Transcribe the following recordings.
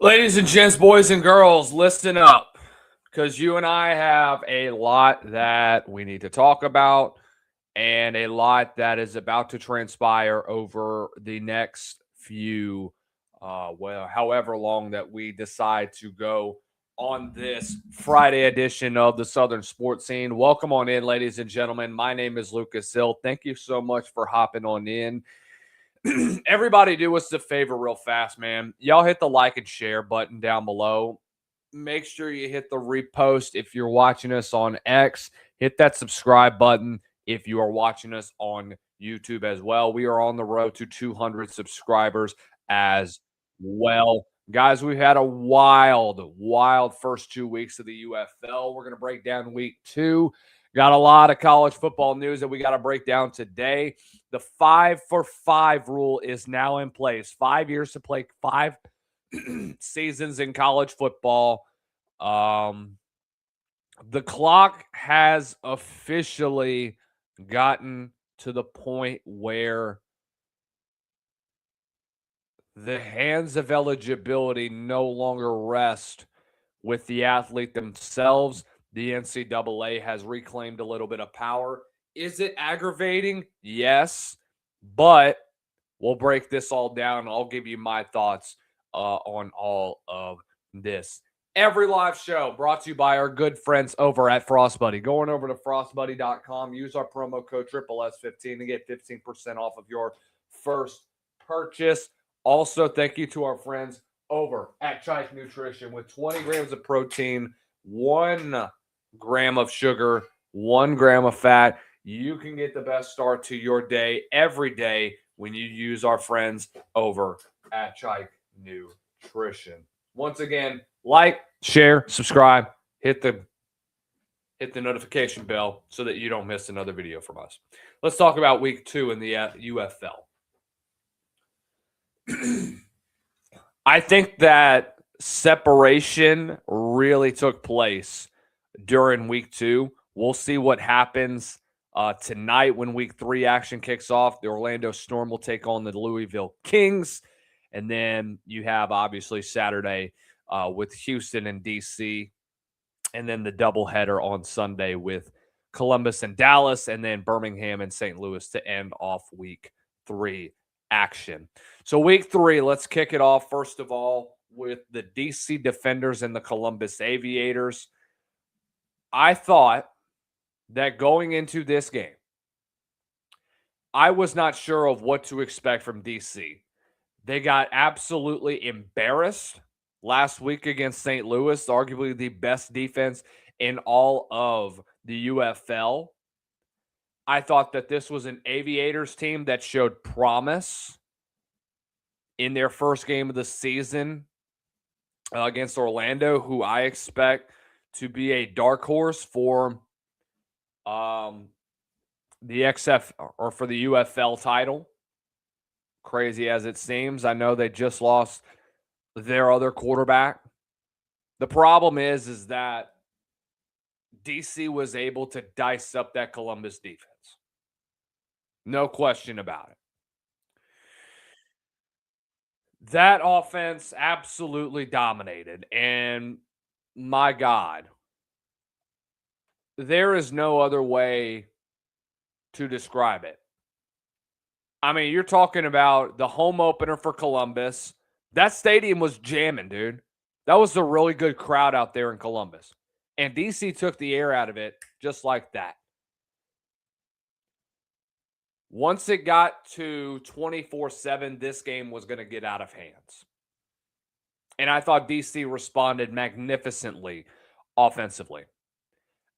Ladies and gents, boys and girls, listen up because you and I have a lot that we need to talk about and a lot that is about to transpire over the next few, however long that we decide to go on this Friday edition of the Southern Sports Scene. Welcome on in, ladies and gentlemen. My name is Lucas Hill. Thank you so much for hopping on in. Everybody do us a favor real fast, man. Y'all hit the like and share button down below. Make sure you hit the repost if you're watching us on X. Hit that subscribe button if you are watching us on YouTube as well. We are on the road to 200 subscribers as well. Guys, we've had a wild first 2 weeks of the UFL. We're going to break down week 2. Got a lot of college football news that we got to break down today. The 5-for-5 rule is now in place. 5 years to play 5 seasons in college football. The clock has officially gotten to the point where the hands of eligibility no longer rest with the athlete themselves. The NCAA has reclaimed a little bit of power. Is it aggravating? Yes, but we'll break this all down. I'll give you my thoughts on all of this. Every live show brought to you by our good friends over at FrostBuddy. Going over to frostbuddy.com, use our promo code SSS15 to get 15% off of your first purchase. Also, thank you to our friends over at Chike Nutrition with 20 grams of protein, 1 gram of sugar, 1 gram of fat. You can get the best start to your day every day when you use our friends over at Chike Nutrition. Once again, like, share, subscribe, hit the notification bell so that you don't miss another video from us. Let's talk about week 2 in the UFL. I think that separation really took place during week 2. We'll see what happens tonight when week 3 action kicks off. The Orlando Storm will take on the Louisville Kings. And then you have, obviously, Saturday with Houston and D.C. And then the doubleheader on Sunday with Columbus and Dallas. And then Birmingham and St. Louis to end off week 3 action. So week 3, let's kick it off, first of all, with the D.C. Defenders and the Columbus Aviators. I thought that going into this game, I was not sure of what to expect from D.C. They got absolutely embarrassed last week against St. Louis, arguably the best defense in all of the UFL. I thought that this was an Aviators team that showed promise in their first game of the season against Orlando, who I expect to be a dark horse for the XF or for the UFL title. Crazy as it seems, I know they just lost their other quarterback. The problem is that DC was able to dice up that Columbus defense. No question about it. That offense absolutely dominated. And my God, there is no other way to describe it. I mean, you're talking about the home opener for Columbus. That stadium was jamming, dude. That was a really good crowd out there in Columbus. And DC took the air out of it just like that. Once it got to 24-7, this game was going to get out of hands. And I thought DC responded magnificently offensively.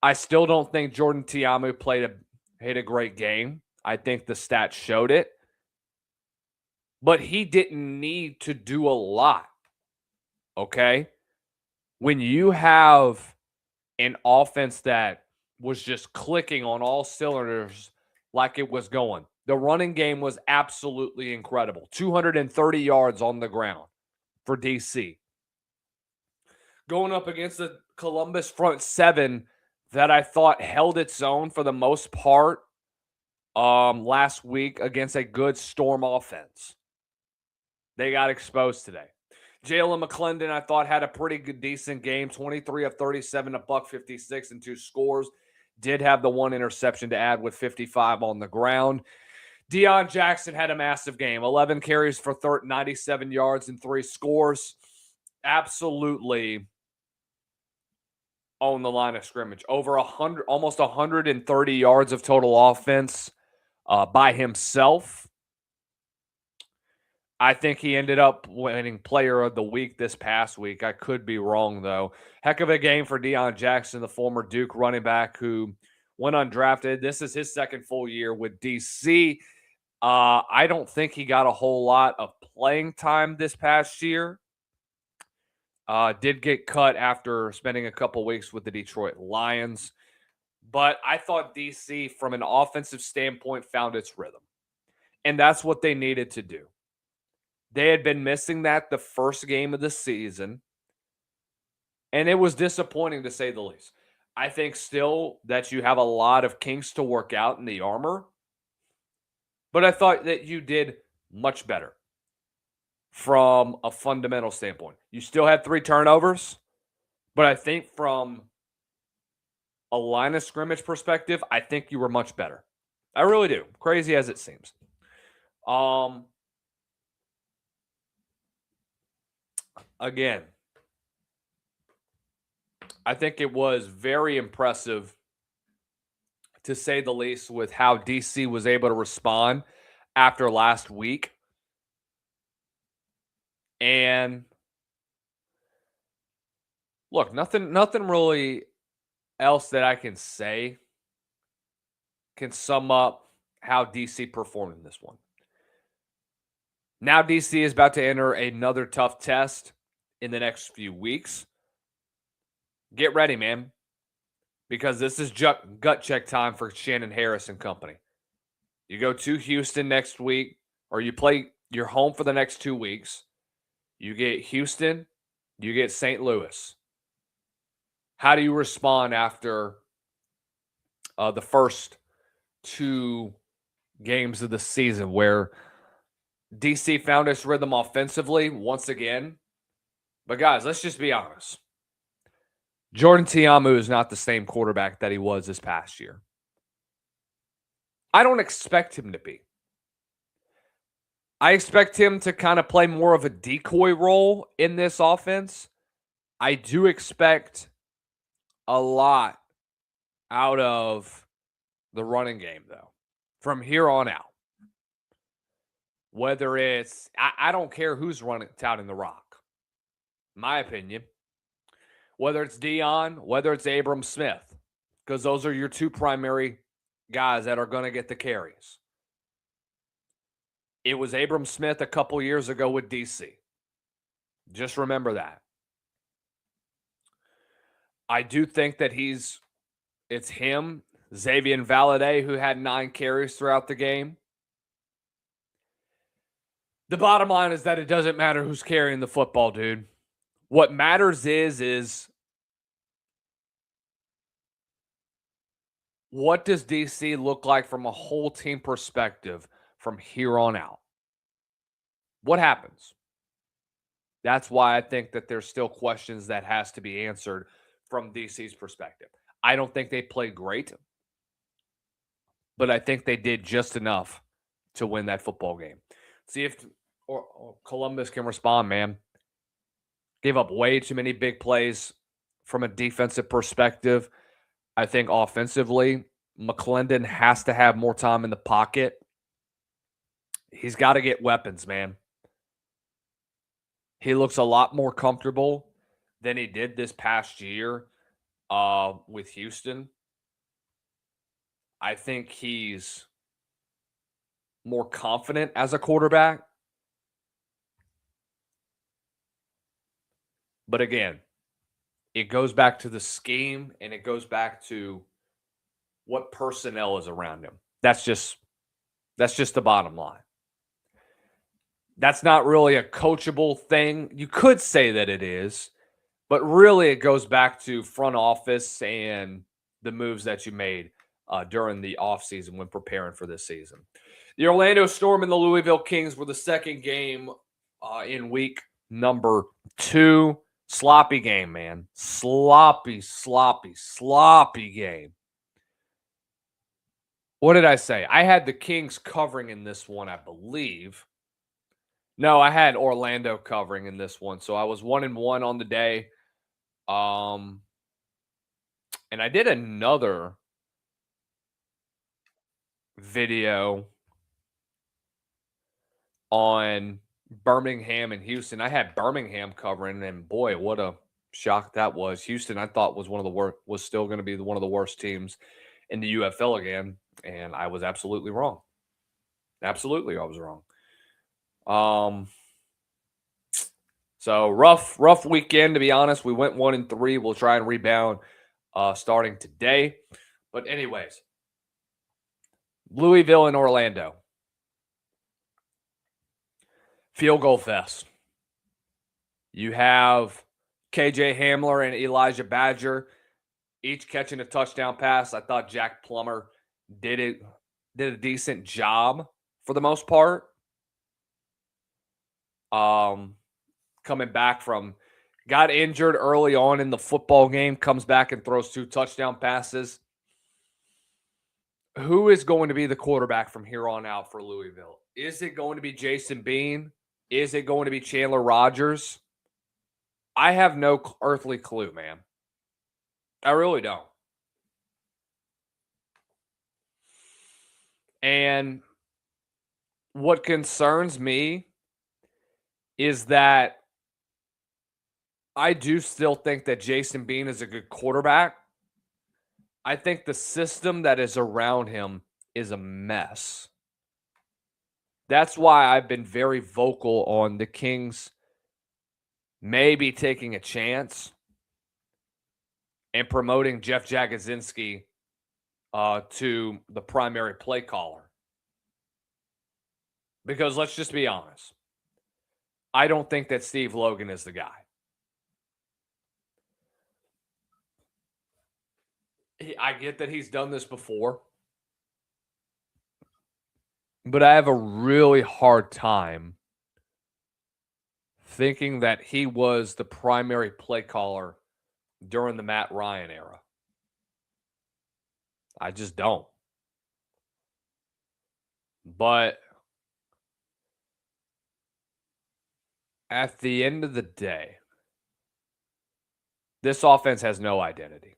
I still don't think Jordan Tiamu played a great game. I think the stats showed it. But he didn't need to do a lot. Okay? When you have an offense that was just clicking on all cylinders like it was going, the running game was absolutely incredible. 230 yards on the ground for DC. Going up against the Columbus front seven that I thought held its own for the most part last week against a good Storm offense. They got exposed today. Jalen McClendon, I thought, had a pretty good, decent game. 23 of 37, a buck 56, and 2 scores. Did have the 1 interception to add with 55 on the ground. Deion Jackson had a massive game. 11 carries for 97 yards and 3 scores. Absolutely on the line of scrimmage. Over 100, almost 130 yards of total offense by himself. I think he ended up winning player of the week this past week. I could be wrong, though. Heck of a game for Deion Jackson, the former Duke running back who went undrafted. This is his second full year with DC. I don't think he got a whole lot of playing time this past year. Did get cut after spending a couple weeks with the Detroit Lions. But I thought DC, from an offensive standpoint, found its rhythm. And that's what they needed to do. They had been missing that the first game of the season, and it was disappointing to say the least. I think still that you have a lot of kinks to work out in the armor, but I thought that you did much better from a fundamental standpoint. You still had 3 turnovers, but I think from a line of scrimmage perspective, I think you were much better. I really do. Crazy as it seems. Again, I think it was very impressive, to say the least, with how DC was able to respond after last week. And look, nothing really else that I can say can sum up how DC performed in this one. Now DC is about to enter another tough test in the next few weeks. Get ready, man, because this is gut check time for Shannon Harris and company. You go to Houston next week, or you're home for the next 2 weeks. You get Houston, you get St. Louis. How do you respond after the first 2 games of the season where DC found its rhythm offensively once again? But guys, let's just be honest. Jordan Tiamu is not the same quarterback that he was this past year. I don't expect him to be. I expect him to kind of play more of a decoy role in this offense. I do expect a lot out of the running game, though, from here on out. Whether it's, I don't care who's running touting the rock, my opinion. Whether it's Deion, whether it's Abram Smith, because those are your 2 primary guys that are going to get the carries. It was Abram Smith a couple years ago with DC. Just remember that. I do think that it's him, Xavier Valladay, who had 9 carries throughout the game. The bottom line is that it doesn't matter who's carrying the football, dude. What matters is what does DC look like from a whole team perspective from here on out? What happens? That's why I think that there's still questions that has to be answered from DC's perspective. I don't think they played great, but I think they did just enough to win that football game. See if or Columbus can respond, man. Gave up way too many big plays from a defensive perspective. I think offensively, McClendon has to have more time in the pocket. He's got to get weapons, man. He looks a lot more comfortable than he did this past year with Houston. I think he's more confident as a quarterback. But again, it goes back to the scheme, and it goes back to what personnel is around him. That's just the bottom line. That's not really a coachable thing. You could say that it is, but really it goes back to front office and the moves that you made during the offseason when preparing for this season. The Orlando Storm and the Louisville Kings were the second game in week Number 2, sloppy game, man. Sloppy game. What did I say? I had the Kings covering in this one, I believe. No, I had Orlando covering in this one. So I was 1-1 on the day. And I did another video on Birmingham and Houston. I had Birmingham covering, and boy, what a shock that was. Houston, I thought was was still going to be one of the worst teams in the UFL again, and I was absolutely wrong. Absolutely, I was wrong. So rough weekend, to be honest. We went 1-3. We'll try and rebound starting today. But anyways, Louisville and Orlando. Field goal fest. You have KJ Hamler and Elijah Badger each catching a touchdown pass. I thought Jack Plummer did a decent job for the most part. Coming back from, got injured early on in the football game, comes back and throws 2 touchdown passes. Who is going to be the quarterback from here on out for Louisville? Is it going to be Jason Bean? Is it going to be Chandler Rogers? I have no earthly clue, man. I really don't. And what concerns me is that I do still think that Jason Bean is a good quarterback. I think the system that is around him is a mess. That's why I've been very vocal on the Kings maybe taking a chance and promoting Jeff Jagodzinski to the primary play caller. Because let's just be honest. I don't think that Steve Logan is the guy. I get that he's done this before. But I have a really hard time thinking that he was the primary play caller during the Matt Ryan era. I just don't. But at the end of the day, this offense has no identity.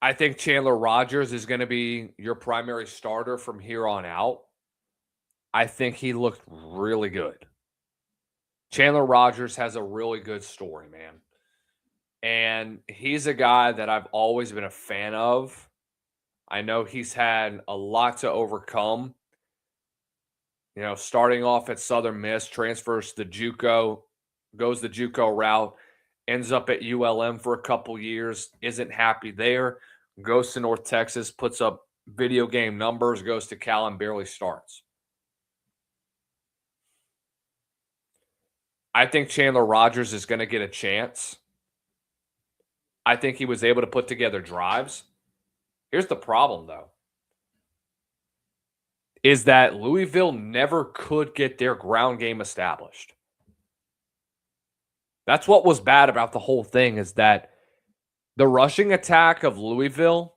I think Chandler Rogers is going to be your primary starter from here on out. I think he looked really good. Chandler Rogers has a really good story, man. And he's a guy that I've always been a fan of. I know he's had a lot to overcome. You know, starting off at Southern Miss, transfers to JUCO, goes the JUCO route, ends up at ULM for a couple years, isn't happy there, goes to North Texas, puts up video game numbers, goes to Cal and barely starts. I think Chandler Rogers is going to get a chance. I think he was able to put together drives. Here's the problem, though, is that Louisville never could get their ground game established. That's what was bad about the whole thing, is that the rushing attack of Louisville,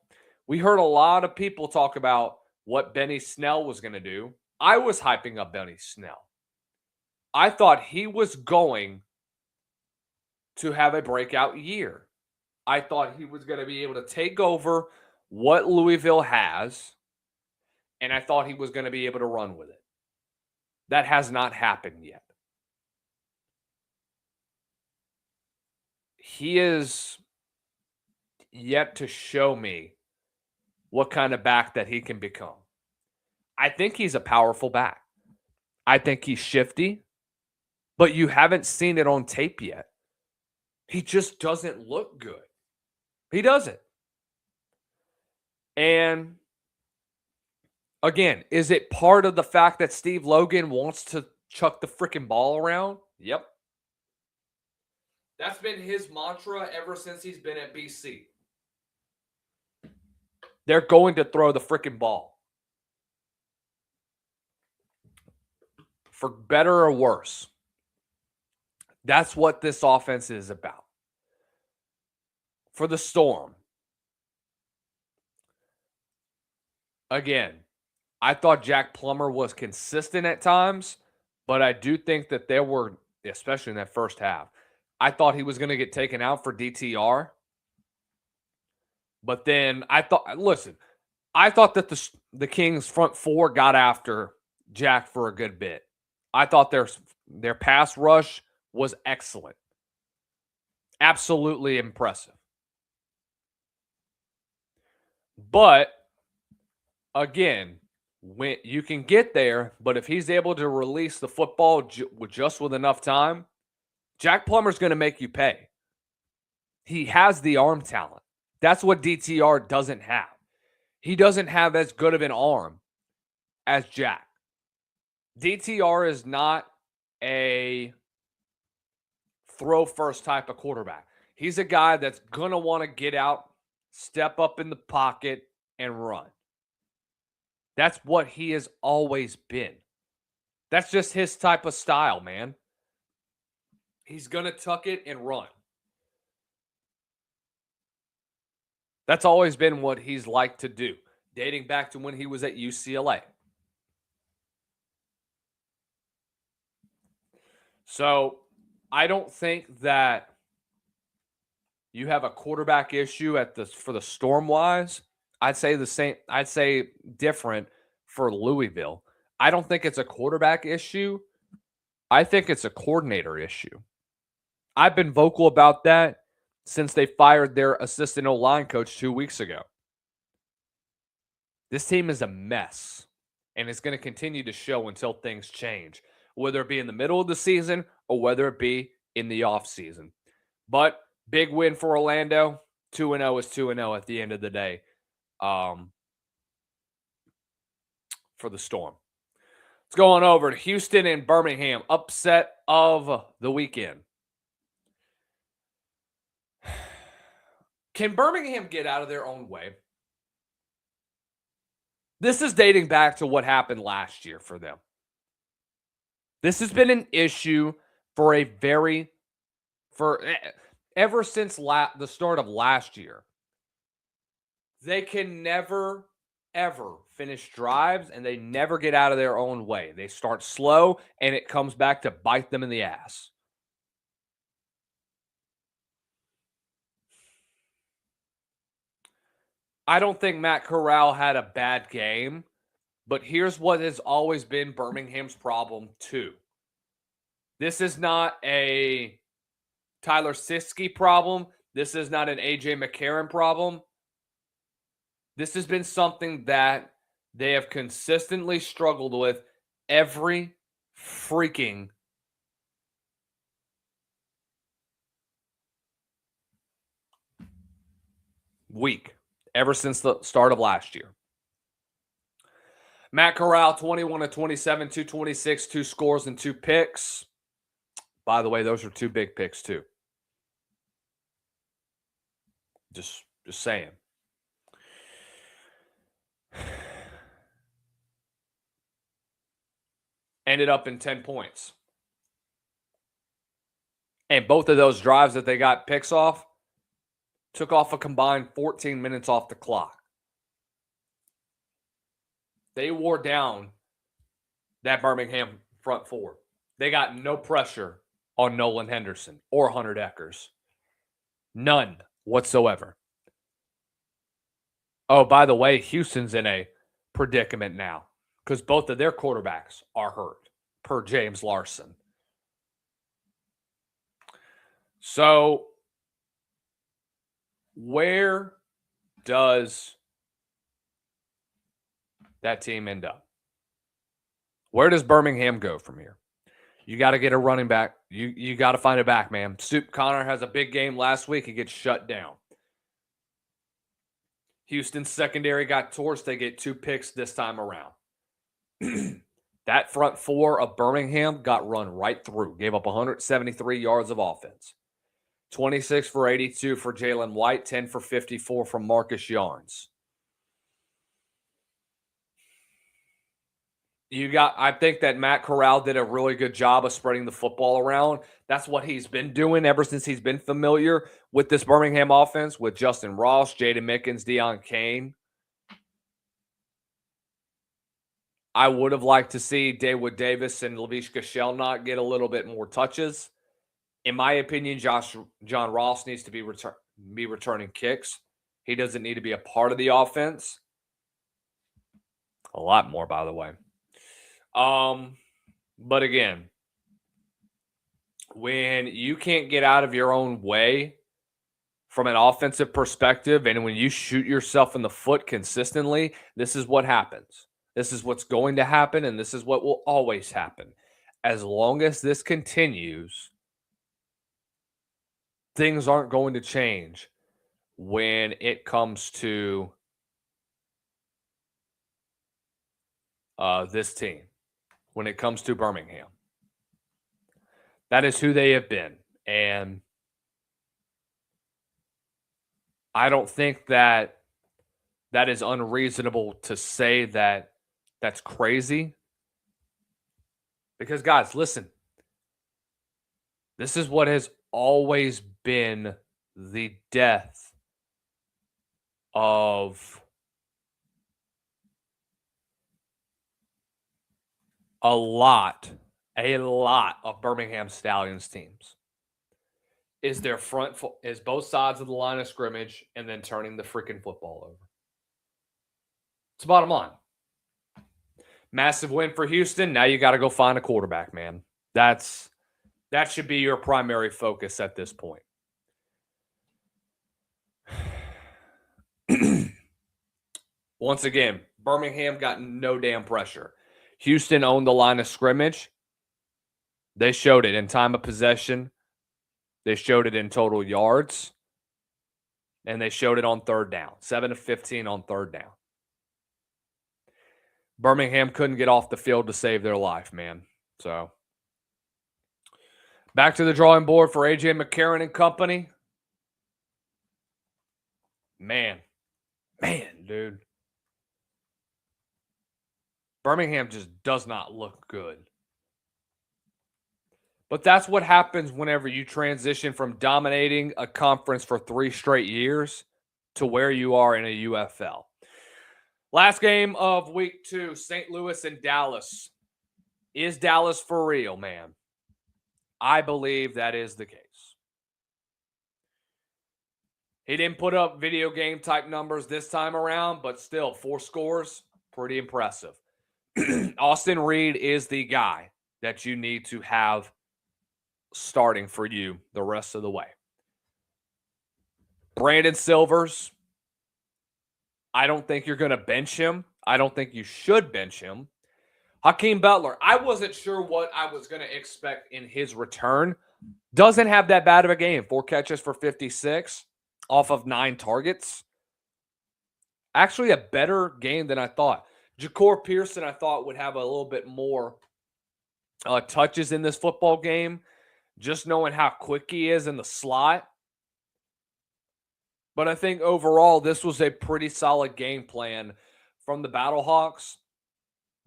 we heard a lot of people talk about what Benny Snell was going to do. I was hyping up Benny Snell. I thought he was going to have a breakout year. I thought he was going to be able to take over what Louisville has, and I thought he was going to be able to run with it. That has not happened yet. He is yet to show me what kind of back that he can become. I think he's a powerful back. I think he's shifty, but you haven't seen it on tape yet. He just doesn't look good. He doesn't. And again, is it part of the fact that Steve Logan wants to chuck the freaking ball around? Yep. That's been his mantra ever since he's been at BC. They're going to throw the freaking ball. for better or worse, that's what this offense is about. For the Storm, again, I thought Jack Plummer was consistent at times, but I do think that there were, especially in that first half, I thought he was going to get taken out for DTR. But then I thought that the Kings front four got after Jack for a good bit. I thought their pass rush was excellent. Absolutely impressive. But again, when you can get there, but if he's able to release the football just with enough time, Jack Plummer's going to make you pay. He has the arm talent. That's what DTR doesn't have. He doesn't have as good of an arm as Jack. DTR is not a throw first type of quarterback. He's a guy that's going to want to get out, step up in the pocket, and run. That's what he has always been. That's just his type of style, man. He's going to tuck it and run. That's always been what he's liked to do, dating back to when he was at UCLA. So I don't think that you have a quarterback issue for the Storm-wise. I'd say the same. I'd say different for Louisville. I don't think it's a quarterback issue. I think it's a coordinator issue. I've been vocal about that since they fired their assistant O-line coach 2 weeks ago. This team is a mess, and it's going to continue to show until things change, whether it be in the middle of the season or whether it be in the offseason. But big win for Orlando. 2-0 is 2-0 at the end of the day for the Storm. Let's go on over to Houston and Birmingham. Upset of the weekend. Can Birmingham get out of their own way? This is dating back to what happened last year for them. This has been an issue for ever since the start of last year. They can never, ever finish drives, and they never get out of their own way. They start slow, and it comes back to bite them in the ass. I don't think Matt Corral had a bad game, but here's what has always been Birmingham's problem too. This is not a Tyler Siskey problem. This is not an A.J. McCarron problem. This has been something that they have consistently struggled with every freaking week, ever since the start of last year. Matt Corral, 21 of 27, 226, 2 scores and 2 picks. By the way, those are 2 big picks too. Just saying. Ended up in 10 points. And both of those drives that they got picks off took off a combined 14 minutes off the clock. They wore down that Birmingham front four. They got no pressure on Nolan Henderson or Hunter Deckers. None whatsoever. Oh, by the way, Houston's in a predicament now because both of their quarterbacks are hurt, per James Larson. So, where does that team end up? Where does Birmingham go from here? You got to get a running back. You got to find a back, man. Soup Connor has a big game last week. He gets shut down. Houston's secondary got torched. They get 2 picks this time around. That front four of Birmingham got run right through. Gave up 173 yards of offense. 26 for 82 for Jalen White. 10 for 54 from Marcus Yarns. I think that Matt Corral did a really good job of spreading the football around. That's what he's been doing ever since he's been familiar with this Birmingham offense with Justin Ross, Jaden Mickens, Deion Kane. I would have liked to see Dawood Davis and Laviska Shellnut get a little bit more touches. In my opinion, John Ross needs to be returning kicks. He doesn't need to be a part of the offense. A lot more, by the way. But again, when you can't get out of your own way from an offensive perspective, and when you shoot yourself in the foot consistently, this is what happens. This is what's going to happen, and this is what will always happen. As long as this continues, things aren't going to change when it comes to this team, when it comes to Birmingham. That is who they have been. And I don't think that is unreasonable to say that that's crazy. Because, guys, listen, this is what has always been the death of a lot of Birmingham Stallions teams. Is their is both sides of the line of scrimmage and then turning the freaking football over. It's the bottom line. Massive win for Houston. Now you got to go find a quarterback, man. That should be your primary focus at this point. Once again, Birmingham got no damn pressure. Houston owned the line of scrimmage. They showed it in time of possession. They showed it in total yards. And they showed it on third down. 7 of 15 on third down. Birmingham couldn't get off the field to save their life, man. So, back to the drawing board for A.J. McCarron and company. Man, dude. Birmingham just does not look good. But that's what happens whenever you transition from dominating a conference for 3 straight years to where you are in a UFL. Last game of week 2, St. Louis and Dallas. Is Dallas for real, man? I believe that is the case. He didn't put up video game type numbers this time around, but still 4 scores, pretty impressive. Austin Reed is the guy that you need to have starting for you the rest of the way. Brandon Silvers, I don't think you're going to bench him. I don't think you should bench him. Hakeem Butler, I wasn't sure what I was going to expect in his return. Doesn't have that bad of a game. 4 catches for 56 off of 9 targets. Actually, a better game than I thought. Ja'Cour Pearson, I thought, would have a little bit more touches in this football game, just knowing how quick he is in the slot. But I think overall, this was a pretty solid game plan from the Battlehawks.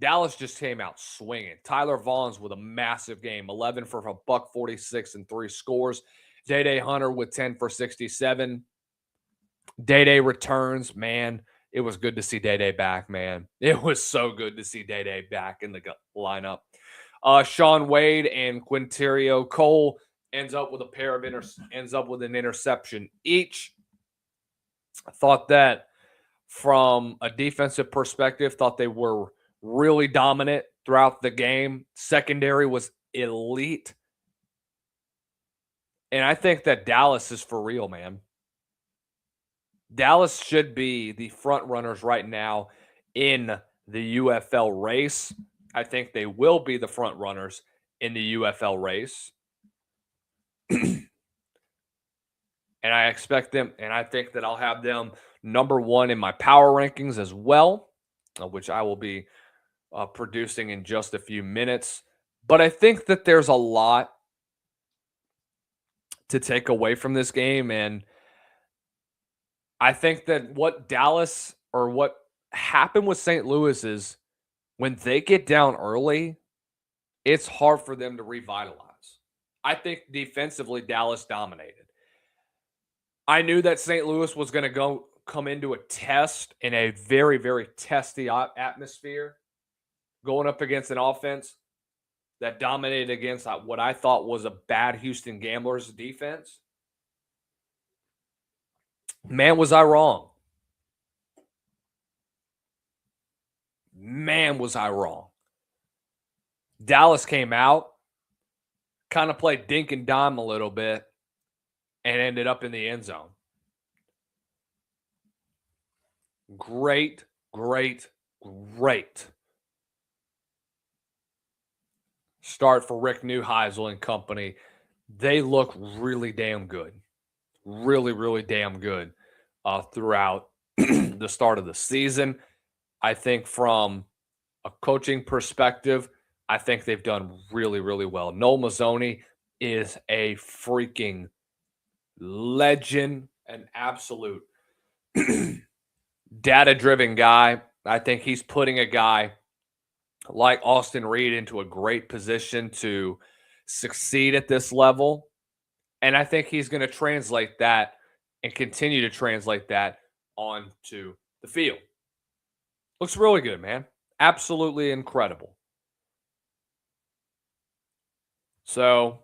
Dallas just came out swinging. Tyler Vaughn's with a massive game, 11 for a $146 and 3 scores. Day Hunter with 10 for 67. Day returns, man. It was good to see Day back, man. It was so good to see Day back in the lineup. Sean Wade and Quinterio Cole ends up with an interception each. I thought that from a defensive perspective, thought they were really dominant throughout the game. Secondary was elite. And I think that Dallas is for real, man. Dallas should be the front runners right now in the UFL race. I think they will be the front runners in the UFL race. And I expect them, and I think that I'll have them number 1 in my power rankings as well, which I will be producing in just a few minutes. But I think that there's a lot to take away from this game, and I think that what happened with St. Louis is when they get down early, it's hard for them to revitalize. I think defensively, Dallas dominated. I knew that St. Louis was going to come into a test in a very, very testy atmosphere, going up against an offense that dominated against what I thought was a bad Houston Gamblers defense. Man, was I wrong. Man, was I wrong. Dallas came out, kind of played dink and dime a little bit, and ended up in the end zone. Great, great, great start for Rick Neuheisel and company. They look really damn good. Really, really damn good throughout the start of the season. I think from a coaching perspective, I think they've done really, really well. Noel Mazzoni is a freaking legend, an absolute data-driven guy. I think he's putting a guy like Austin Reed into a great position to succeed at this level. And I think he's going to translate that and continue to translate that onto the field. Looks really good, man. Absolutely incredible. So,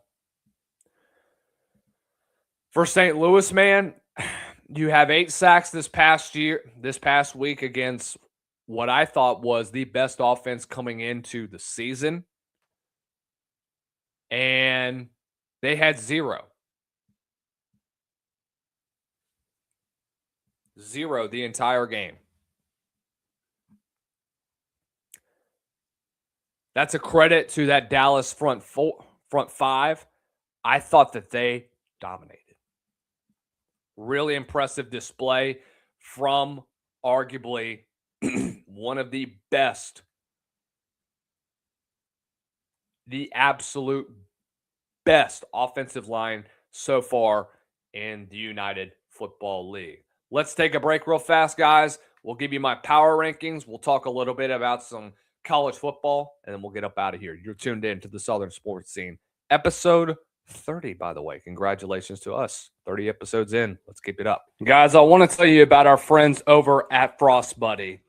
for St. Louis, man, you have 8 sacks this past week against what I thought was the best offense coming into the season. And they had 0. 0 the entire game. That's a credit to that Dallas front 5. I thought that they dominated. Really impressive display from arguably one of the best, the absolute best offensive line so far in the United Football League. Let's take a break real fast, guys. We'll give you my power rankings. We'll talk a little bit about some college football, and then we'll get up out of here. You're tuned in to the Southern Sports Scene. Episode 30, by the way. Congratulations to us. 30 episodes in. Let's keep it up. Guys, I want to tell you about our friends over at Frost Buddy.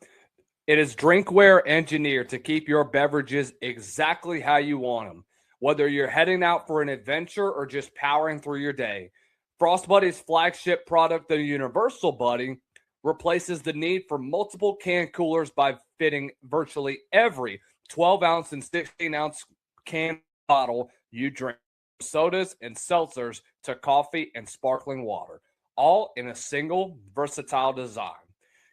It is drinkware engineered to keep your beverages exactly how you want them. Whether you're heading out for an adventure or just powering through your day, Frost Buddy's flagship product, the Universal Buddy, replaces the need for multiple can coolers by fitting virtually every 12-ounce and 16-ounce can bottle you drink. Sodas and seltzers to coffee and sparkling water, all in a single versatile design.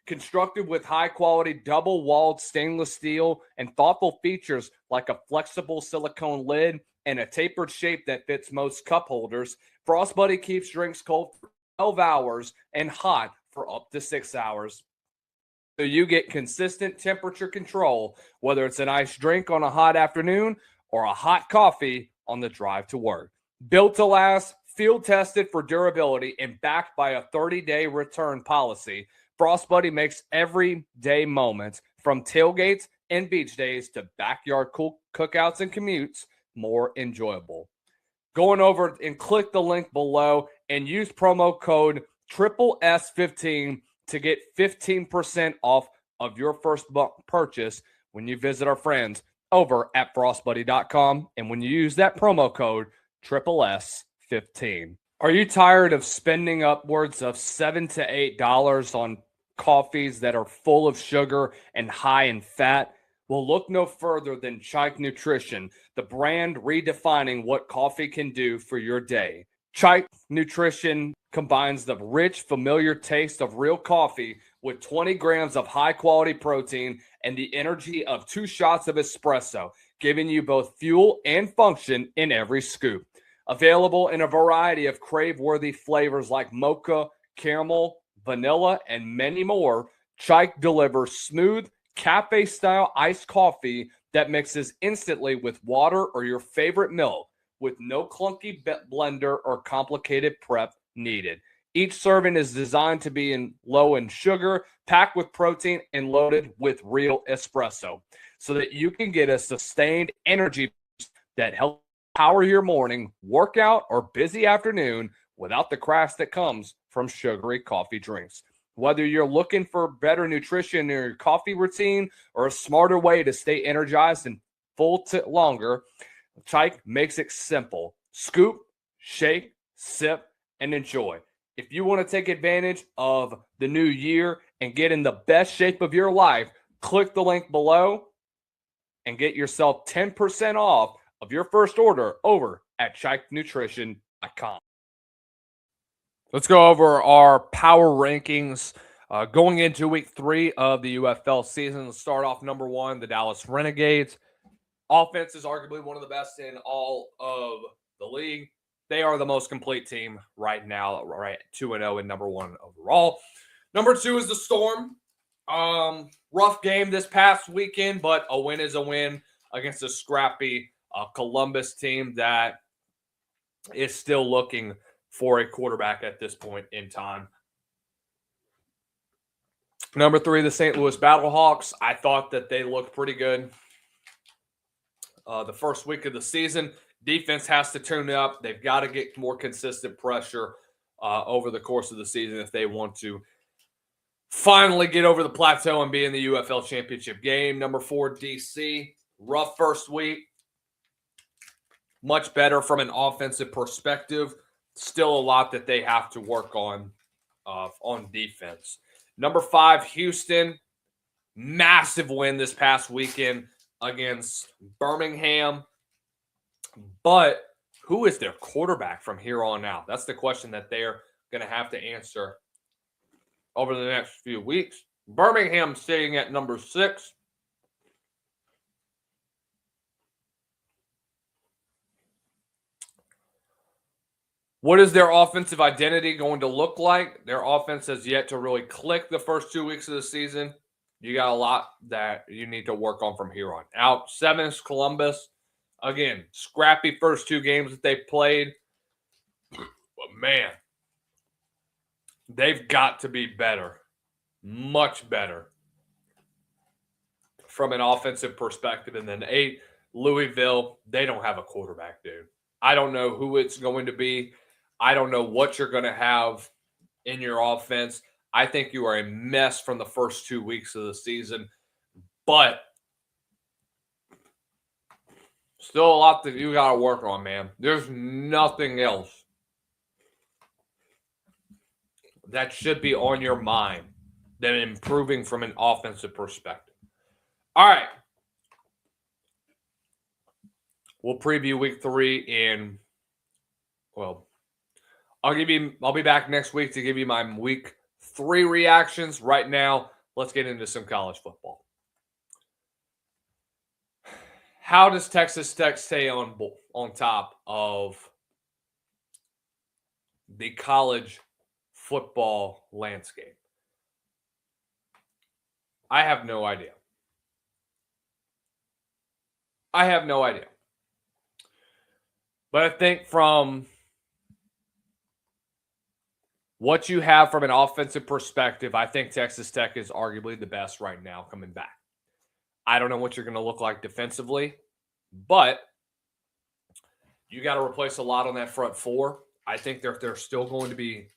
Constructed with high-quality double-walled stainless steel and thoughtful features like a flexible silicone lid and a tapered shape that fits most cup holders, Frost Buddy keeps drinks cold for 12 hours and hot for up to 6 hours. So you get consistent temperature control, whether it's an iced drink on a hot afternoon or a hot coffee on the drive to work. Built to last, field tested for durability, and backed by a 30-day return policy, Frost Buddy makes everyday moments, from tailgates and beach days to backyard cookouts and commutes, more enjoyable. Going over and click the link below and use promo code SSS15 to get 15% off of your first purchase when you visit our friends over at frostbuddy.com, and when you use that promo code SSS15. Are you tired of spending upwards of $7 to $8 on coffees that are full of sugar and high in fat? Well, look no further than Chike Nutrition, the brand redefining what coffee can do for your day. Chike Nutrition combines the rich, familiar taste of real coffee with 20 grams of high-quality protein and the energy of 2 shots of espresso, giving you both fuel and function in every scoop. Available in a variety of crave-worthy flavors like mocha, caramel, vanilla, and many more, Chike delivers smooth, cafe-style iced coffee that mixes instantly with water or your favorite milk, with no clunky blender or complicated prep needed. Each serving is designed to be low in sugar, packed with protein, and loaded with real espresso. so that you can get a sustained energy that helps power your morning, workout, or busy afternoon without the crash that comes from sugary coffee drinks. Whether you're looking for better nutrition in your coffee routine or a smarter way to stay energized and full longer, Tyke makes it simple. Scoop, shake, sip, and enjoy. If you want to take advantage of the new year and get in the best shape of your life, click the link below and get yourself 10% off of your first order over at ChikeNutrition.com. Let's go over our power rankings going into week 3 of the UFL season. Let's start off number 1, the Dallas Renegades. Offense is arguably one of the best in all of the league. They are the most complete team right now, right? 2-0 and number 1 overall. Number 2 is the Storm. Rough game this past weekend, but a win is a win against a scrappy Columbus team that is still looking for a quarterback at this point in time. Number 3, the St. Louis Battlehawks. I thought that they looked pretty good the first week of the season. Defense has to tune up. They've got to get more consistent pressure over the course of the season if they want to finally get over the plateau and be in the UFL championship game. Number 4, DC. Rough first week. Much better from an offensive perspective. Still a lot that they have to work on defense. Number 5, Houston. Massive win this past weekend against Birmingham. But who is their quarterback from here on out? That's the question that they're going to have to answer over the next few weeks. Birmingham sitting at number 6. What is their offensive identity going to look like? Their offense has yet to really click the first 2 weeks of the season. You got a lot that you need to work on from here on out. 7 is Columbus. Again, scrappy first 2 games that they've played. But man, they've got to be better. Much better from an offensive perspective. And then 8, Louisville. They don't have a quarterback, dude. I don't know who it's going to be. I don't know what you're going to have in your offense. I think you are a mess from the first 2 weeks of the season. But still a lot that you got to work on, man. There's nothing else that should be on your mind than improving from an offensive perspective. All right. We'll preview week 3 in, well, I'll be back next week to give you my week 3 reactions. Right now, let's get into some college football. How does Texas Tech stay on top of the college football landscape? I have no idea. But I think from what you have from an offensive perspective, I think Texas Tech is arguably the best right now coming back. I don't know what you're going to look like defensively, but you got to replace a lot on that front 4. I think they're still going to be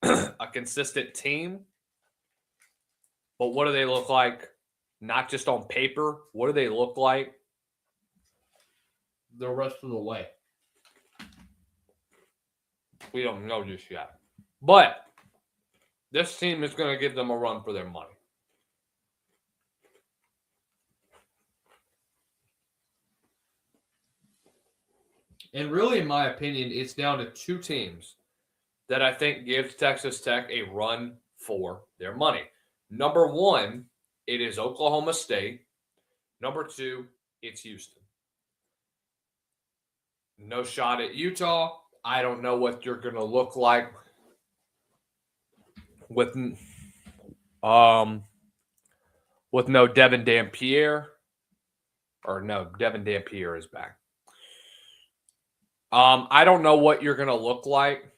a consistent team. But what do they look like? Not just on paper. What do they look like the rest of the way? We don't know just yet. But this team is going to give them a run for their money. And really, in my opinion, it's down to 2 teams that I think gives Texas Tech a run for their money. Number 1, it is Oklahoma State. Number 2, it's Houston. No shot at Utah. I don't know what you're going to look like with no Devin Dampier. Or no, Devin Dampier is back. I don't know what you're going to look like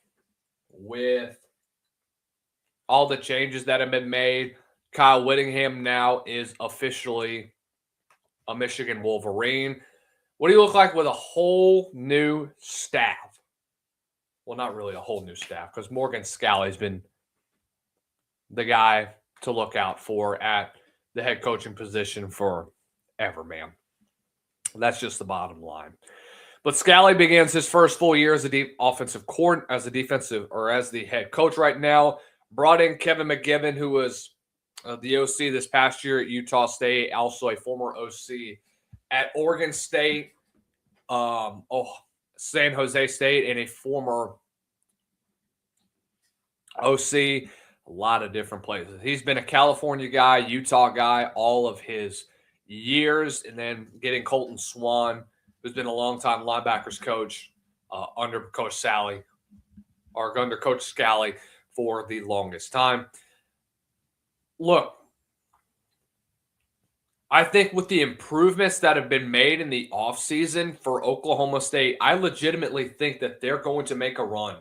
with all the changes that have been made. Kyle Whittingham now is officially a Michigan Wolverine. What do you look like with a whole new staff? Well, not really a whole new staff, because Morgan Scalley's been the guy to look out for at the head coaching position forever, man. That's just the bottom line. But Scalley begins his first full year as a as the head coach right now. Brought in Kevin McGibbon, who was the OC this past year at Utah State, also a former OC at Oregon State, San Jose State, and a former OC, a lot of different places. He's been a California guy, Utah guy, all of his years, and then getting Colton Swan, who's been a longtime linebackers coach under Coach Scalley for the longest time. Look, I think with the improvements that have been made in the offseason for Oklahoma State, I legitimately think that they're going to make a run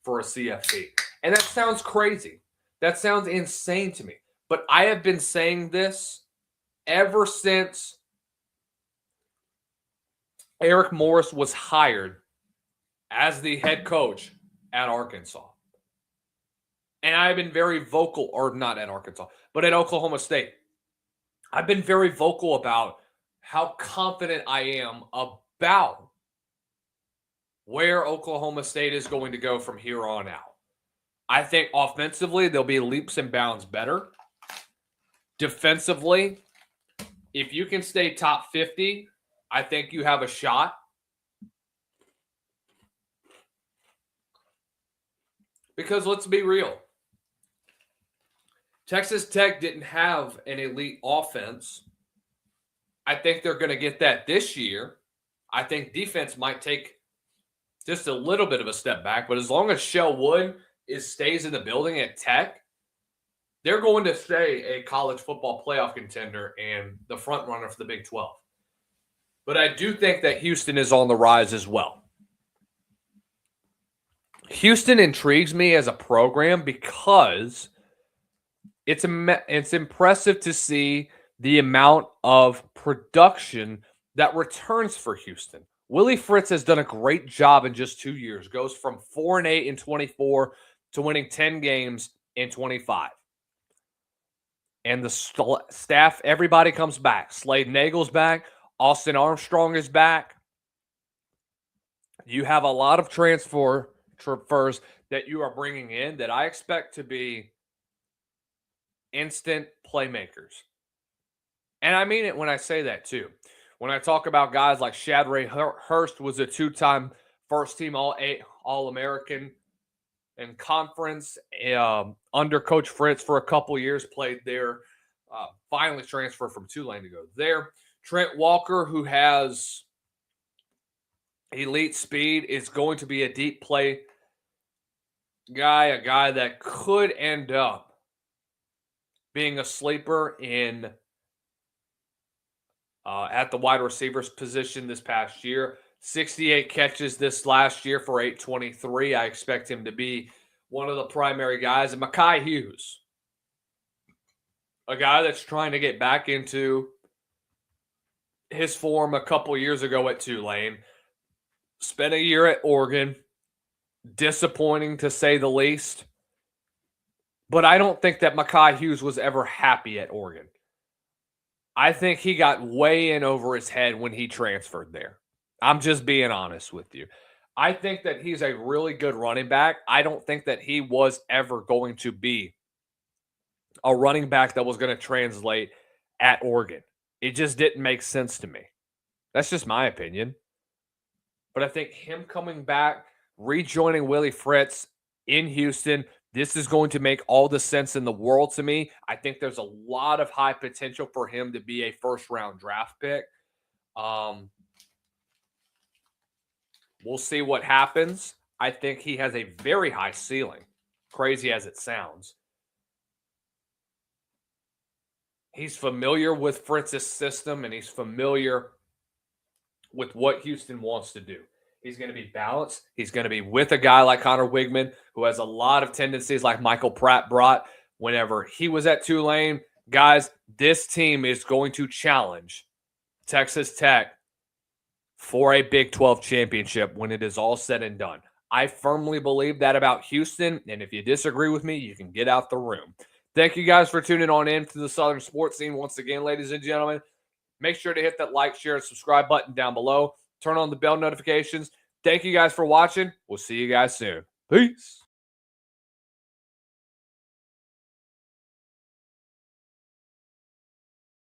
for a CFP. And that sounds crazy. That sounds insane to me. But I have been saying this ever since Eric Morris was hired as the head coach at Arkansas. And I've been very vocal, or not at Arkansas, but at Oklahoma State. I've been very vocal about how confident I am about where Oklahoma State is going to go from here on out. I think offensively, they'll be leaps and bounds better. Defensively, if you can stay top 50, I think you have a shot. Because let's be real. Texas Tech didn't have an elite offense. I think they're going to get that this year. I think defense might take just a little bit of a step back. But as long as Shell Wood stays in the building at Tech, they're going to stay a college football playoff contender and the front runner for the Big 12. But I do think that Houston is on the rise as well. Houston intrigues me as a program because it's impressive to see the amount of production that returns for Houston. Willie Fritz has done a great job in just 2 years. Goes from 4-8 in 24 to winning 10 games in 25. And the staff, everybody comes back. Slade Nagel's back. Austin Armstrong is back. You have a lot of transfers that you are bringing in that I expect to be instant playmakers. And I mean it when I say that too. When I talk about guys like Shadray Hurst was a 2-time first-team All-American in conference under Coach Fritz for a couple years, played there, finally transferred from Tulane to go there. Trent Walker, who has elite speed, is going to be a deep play guy, a guy that could end up being a sleeper in at the wide receivers position this past year. 68 catches this last year for 823. I expect him to be one of the primary guys. And Mekhi Hughes, a guy that's trying to get back into his form a couple years ago at Tulane. Spent a year at Oregon. Disappointing to say the least. But I don't think that Mekhi Hughes was ever happy at Oregon. I think he got way in over his head when he transferred there. I'm just being honest with you. I think that he's a really good running back. I don't think that he was ever going to be a running back that was going to translate at Oregon. It just didn't make sense to me. That's just my opinion. But I think him coming back, rejoining Willie Fritz in Houston, this is going to make all the sense in the world to me. I think there's a lot of high potential for him to be a first-round draft pick. We'll see what happens. I think he has a very high ceiling, crazy as it sounds. He's familiar with Fritz's system, and he's familiar with what Houston wants to do. He's going to be balanced. He's going to be with a guy like Connor Wigman, who has a lot of tendencies like Michael Pratt brought whenever he was at Tulane. Guys, this team is going to challenge Texas Tech for a Big 12 championship when it is all said and done. I firmly believe that about Houston, and if you disagree with me, you can get out the room. Thank you guys for tuning on in to the Southern Sports Scene once again, ladies and gentlemen. Make sure to hit that like, share, and subscribe button down below. Turn on the bell notifications. Thank you guys for watching. We'll see you guys soon. Peace.